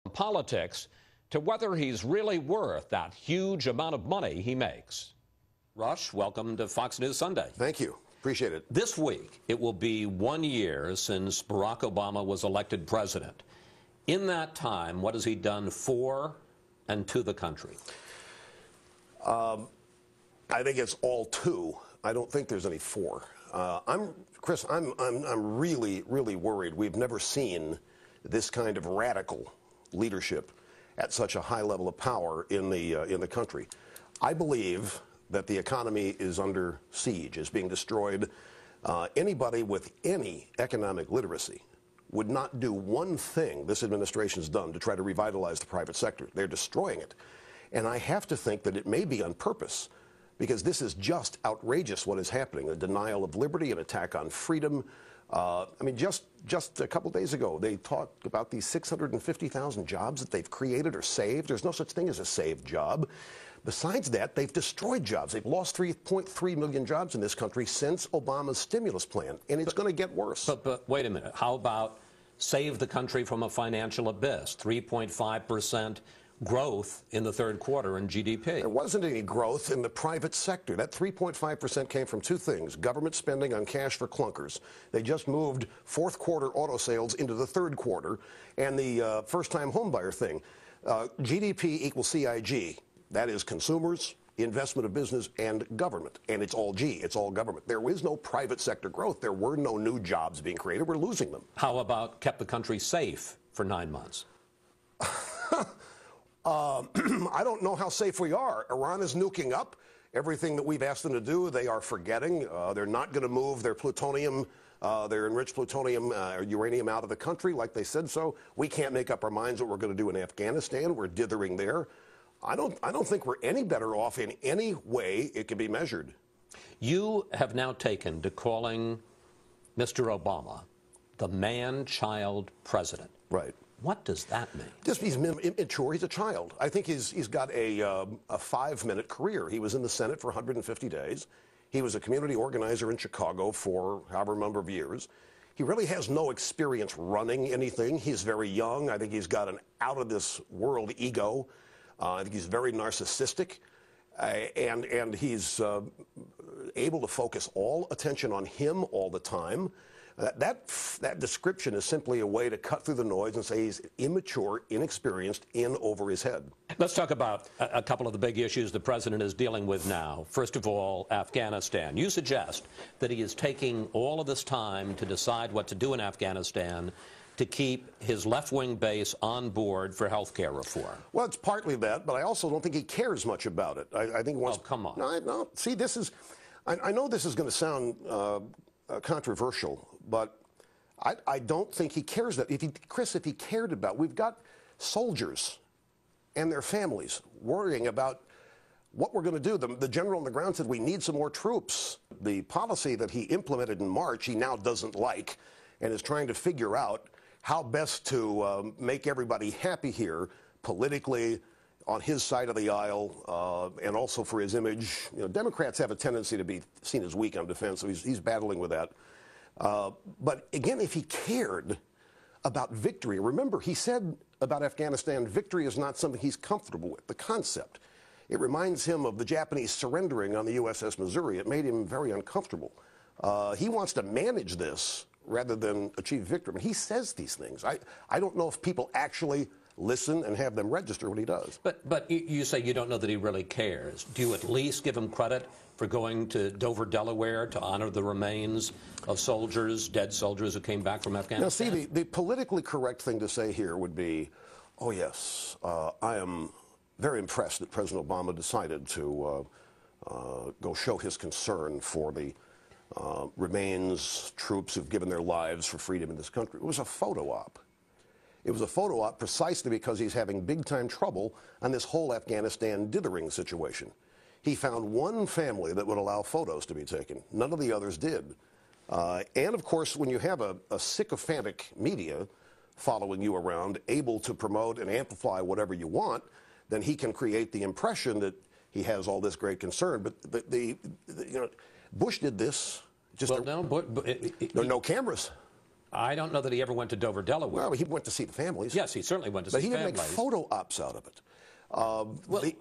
Politics to whether he's really worth that huge amount of money he makes. Rush, welcome to Fox News Sunday. Thank you. Appreciate it. This week, it will be 1 year since Barack Obama was elected president. In that time, what has he done for and to the country? I think it's all to. I don't think there's any for. Chris, I'm really, really worried. We've never seen this kind of radical leadership at such a high level of power in the country. I believe that the economy is under siege, is being destroyed. Anybody with any economic literacy would not do one thing this administration's done to try to revitalize the private sector. They're destroying it. And I have to think that it may be on purpose, because this is just outrageous what is happening, a denial of liberty, an attack on freedom. I mean, just a couple days ago, they talked about these 650,000 jobs that they've created or saved. There's no such thing as a saved job. Besides that, they've destroyed jobs. They've lost 3.3 million jobs in this country since Obama's stimulus plan, and it's going to get worse. But wait a minute. How about save the country from a financial abyss? 3.5% growth in the third quarter in GDP. There wasn't any growth in the private sector. That 3.5% came from two things: government spending on cash for clunkers. They just moved fourth quarter auto sales into the third quarter, and the first-time homebuyer thing. GDP equals CIG. That is consumers, investment of business, and government. And it's all G. It's all government. There is no private sector growth. There were no new jobs being created. We're losing them. How about kept the country safe for 9 months? I don't know how safe we are. Iran is nuking up everything that we've asked them to do. They are forgetting. They're not going to move their plutonium, their enriched plutonium, uranium out of the country like they said so. We can't make up our minds what we're going to do in Afghanistan. We're dithering there. I don't think we're any better off in any way it can be measured. You have now taken to calling Mr. Obama the man-child president. Right. What does that mean? Just he's immature. He's a child. I think he's got a 5-minute career. He was in the Senate for 150 days. He was a community organizer in Chicago for however number of years. He really has no experience running anything. He's very young. I think he's got an out-of-this-world ego. I think he's very narcissistic, and he's able to focus all attention on him all the time. That description is simply a way to cut through the noise and say he's immature, inexperienced, in over his head. Let's talk about a couple of the big issues the president is dealing with now. First of all, Afghanistan. You suggest that he is taking all of this time to decide what to do in Afghanistan to keep his left-wing base on board for health care reform. Well, it's partly that, but I also don't think he cares much about it. I think once. Oh, come on. No. See, this is. I know this is going to sound controversial, but I don't think he cares that. Chris, if he cared about, we've got soldiers and their families worrying about what we're going to do. The general on the ground said we need some more troops. The policy that he implemented in March, he now doesn't like, and is trying to figure out how best to make everybody happy here politically, on his side of the aisle, and also for his image. You know, Democrats have a tendency to be seen as weak on defense, so he's battling with that. But again, if he cared about victory, remember he said about Afghanistan, victory is not something he's comfortable with, the concept. It reminds him of the Japanese surrendering on the USS Missouri. It made him very uncomfortable. He wants to manage this rather than achieve victory. I mean, he says these things. I don't know if people actually listen and have them register what he does. But you say you don't know that he really cares. Do you at least give him credit for going to Dover, Delaware to honor the remains of soldiers, dead soldiers who came back from Afghanistan? Now, see, the politically correct thing to say here would be, oh, yes, I am very impressed that President Obama decided to go show his concern for the remains, troops who've given their lives for freedom in this country. It was a photo op. It was a photo op precisely because he's having big-time trouble on this whole Afghanistan dithering situation. He found one family that would allow photos to be taken. None of the others did. And, of course, when you have a sycophantic media following you around, able to promote and amplify whatever you want, then he can create the impression that he has all this great concern. But Bush did this. Just well, there are no cameras. I don't know that he ever went to Dover, Delaware. Well, he went to see the families. Yes, he certainly went to see families. families. But he didn't make photo ops out of it.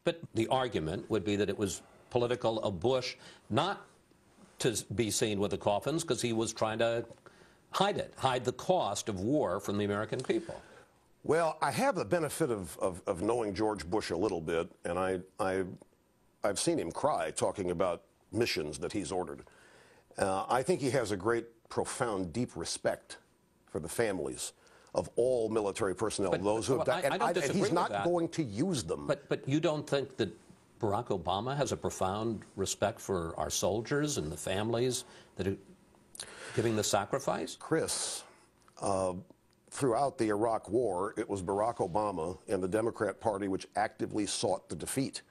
But the argument would be that it was political of Bush not to be seen with the coffins because he was trying to hide the cost of war from the American people. Well, I have the benefit of knowing George Bush a little bit, and I've seen him cry talking about missions that he's ordered. I think he has a great, profound, deep respect for the families of all military personnel, those who have died. And he's not going to use them. But you don't think that Barack Obama has a profound respect for our soldiers and the families that are giving the sacrifice? Chris, throughout the Iraq War, it was Barack Obama and the Democrat Party which actively sought the defeat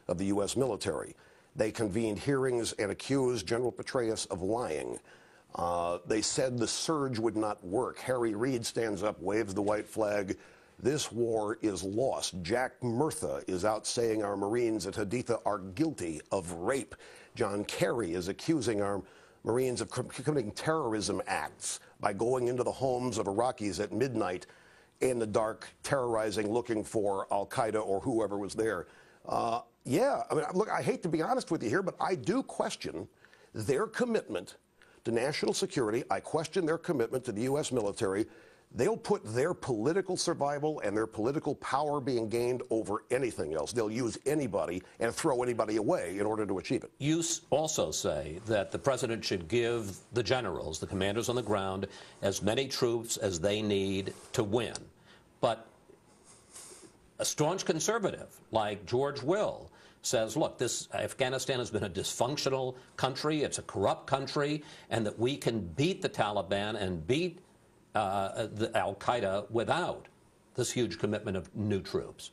of the U.S. military. They convened hearings and accused General Petraeus of lying. They said the surge would not work. Harry Reid stands up, waves the white flag. This war is lost. Jack Murtha is out saying our Marines at Haditha are guilty of rape. John Kerry is accusing our Marines of committing terrorism acts by going into the homes of Iraqis at midnight in the dark, terrorizing, looking for al-Qaeda or whoever was there. Yeah, I mean, look, I hate to be honest with you here, but I do question their commitment to national security. I question their commitment to the U.S. military. They'll put their political survival and their political power being gained over anything else. They'll use anybody and throw anybody away in order to achieve it. You also say that the president should give the generals, the commanders on the ground, as many troops as they need to win. But a staunch conservative like George Will says, look, this Afghanistan has been a dysfunctional country, it's a corrupt country, and that we can beat the Taliban and beat the al-Qaeda without this huge commitment of new troops.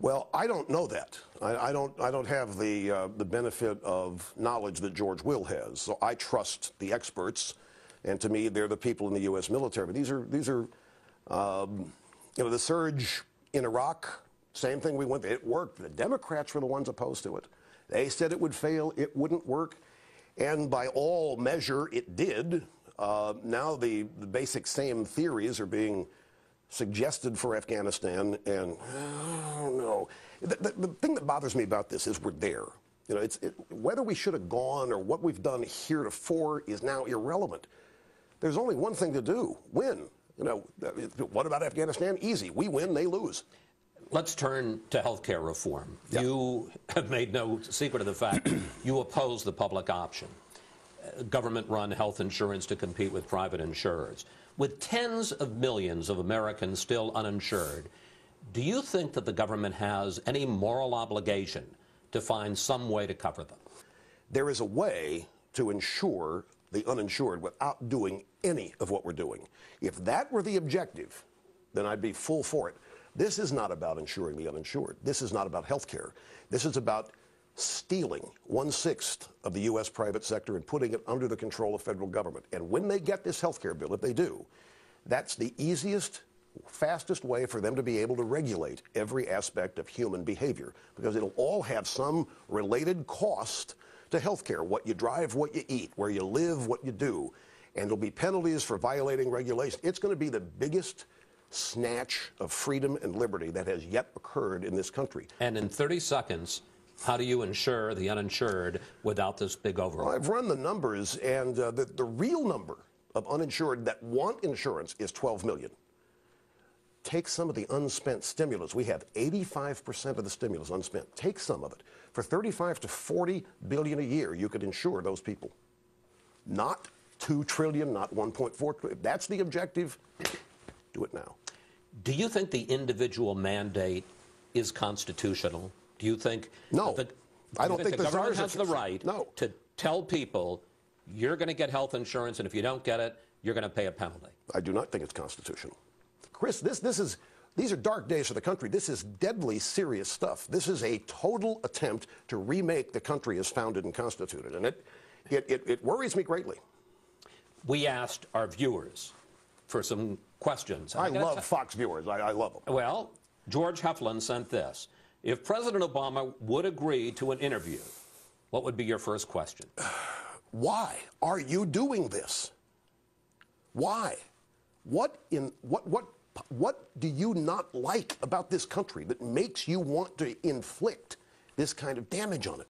Well, I don't know that. I don't have the benefit of knowledge that George Will has. So I trust the experts, and to me, they're the people in the U.S. military. But these are you know, the surge in Iraq. Same thing we went through. It worked. The Democrats were the ones opposed to it. They said it would fail. It wouldn't work. And by all measure, it did. Now the basic same theories are being suggested for Afghanistan. And I don't know. The thing that bothers me about this is we're there. You know, whether we should have gone or what we've done heretofore is now irrelevant. There's only one thing to do: win. You know, what about Afghanistan? Easy. We win, they lose. Let's turn to health care reform. Yep. You have made no secret of the fact you oppose the public option, government-run health insurance to compete with private insurers. With tens of millions of Americans still uninsured, do you think that the government has any moral obligation to find some way to cover them? There is a way to insure the uninsured without doing any of what we're doing. If that were the objective, then I'd be full for it. This is not about insuring the uninsured. This is not about health care. This is about stealing 1/6 of the U.S. private sector and putting it under the control of federal government. And when they get this health care bill, if they do, that's the easiest, fastest way for them to be able to regulate every aspect of human behavior, because it'll all have some related cost to health care: what you drive, what you eat, where you live, what you do. And there'll be penalties for violating regulation. It's going to be the biggest snatch of freedom and liberty that has yet occurred in this country. And in 30 seconds, how do you insure the uninsured without this big overhaul? Well, I've run the numbers, and the real number of uninsured that want insurance is 12 million. Take some of the unspent stimulus. We have 85% of the stimulus unspent. Take some of it. For 35 to 40 billion a year, you could insure those people. Not 2 trillion, not 1.4 trillion. If that's the objective, do it now. Do you think the individual mandate is constitutional? Do you think no? I don't think the government has the right to tell people you're going to get health insurance, and if you don't get it, you're going to pay a penalty? I do not think it's constitutional. Chris, these are dark days for the country. This is deadly serious stuff. This is a total attempt to remake the country as founded and constituted, and it worries me greatly. We asked our viewers for some questions. I love Fox viewers. I love them. Well, George Heflin sent this. If President Obama would agree to an interview, what would be your first question? Why are you doing this? Why? What do you not like about this country that makes you want to inflict this kind of damage on it?